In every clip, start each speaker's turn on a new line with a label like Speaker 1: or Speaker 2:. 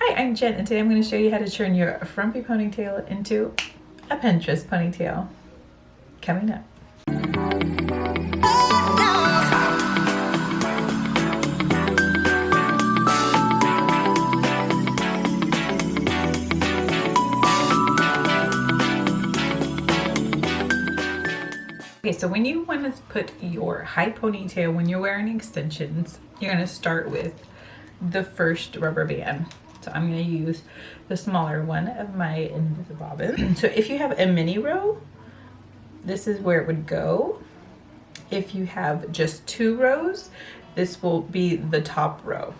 Speaker 1: Hi, I'm Jen, and today I'm going to show you how to turn your frumpy ponytail into a Pinterest ponytail. Coming up. Okay, so when you want to put your high ponytail when you're wearing extensions, you're going to start with the first rubber band. So I'm going to use the smaller one of my Invisibobbin. So if you have a mini row, this is where it would go. If you have just 2 rows, this will be the top row.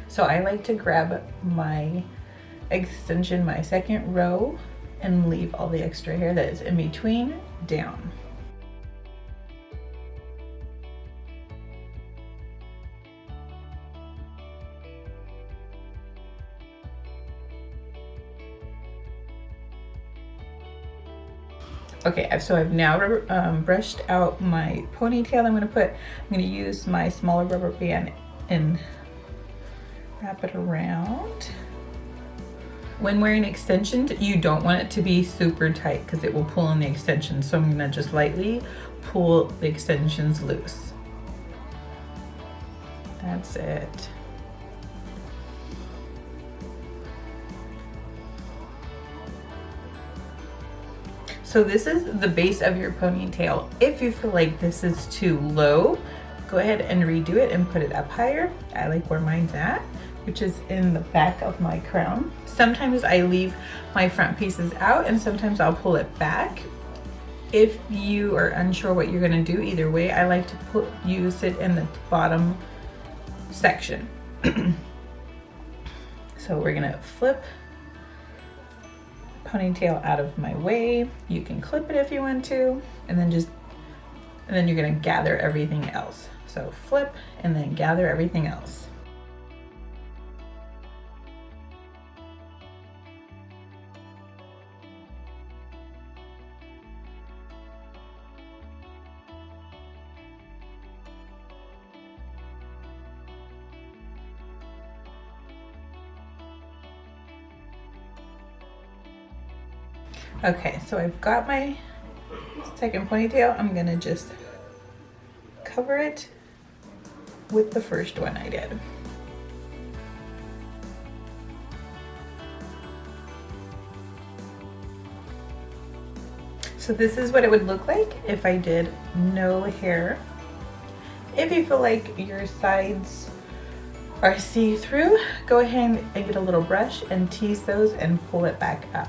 Speaker 1: So I like to grab my extension, my second row, and leave all the extra hair that is in between down. Okay, so I've now brushed out my ponytail. I'm going to use my smaller rubber band and wrap it around. When wearing extensions, you don't want it to be super tight because it will pull on the extensions. So I'm going to just lightly pull the extensions loose. That's it. So this is the base of your ponytail. If you feel like this is too low, go ahead and redo it and put it up higher. I like where mine's at, which is in the back of my crown. Sometimes I leave my front pieces out and sometimes I'll pull it back. If you are unsure what you're gonna do, either way, I like to use it in the bottom section. So we're gonna flip the ponytail out of my way. You can clip it if you want to, and then you're gonna gather everything else. So flip and then gather everything else. Okay, so I've got my second ponytail. I'm gonna just cover it with the first one I did. So this is what it would look like if I did no hair. If you feel like your sides are see-through, go ahead and get a little brush and tease those and pull it back up.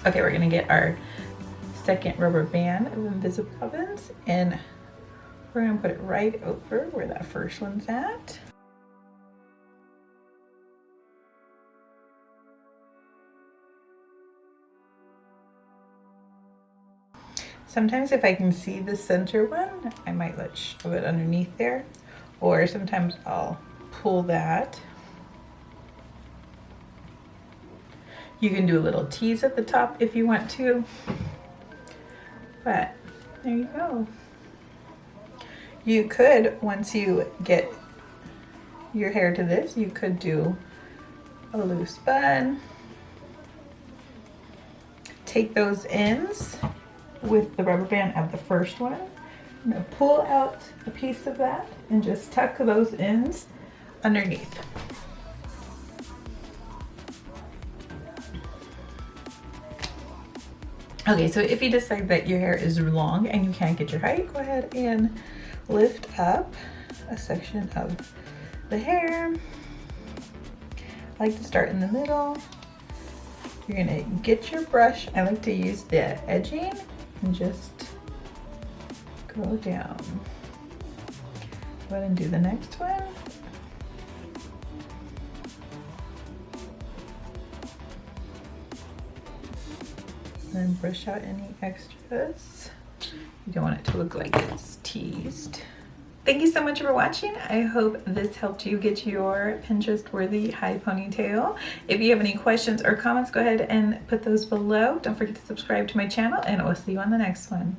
Speaker 1: Okay, we're gonna get our second rubber band of Invisibobbins and we're gonna put it right over where that first one's at. Sometimes if I can see the center one, I might shove it underneath there, or sometimes I'll pull that. You can do a little tease at the top if you want to, but there you go. You could, once you get your hair to this, you could do a loose bun. Take those ends with the rubber band of the first one. I'm gonna pull out a piece of that and just tuck those ends underneath. Okay, so if you decide that your hair is long and you can't get your height, go ahead and lift up a section of the hair. I like to start in the middle. You're gonna get your brush. I like to use the edging and just go down. Go ahead and do the next one. And then brush out any extras. You don't want it to look like it's teased. Thank you so much for watching. I hope this helped you get your Pinterest-worthy high ponytail. If you have any questions or comments, go ahead and put those below. Don't forget to subscribe to my channel, and I will see you on the next one.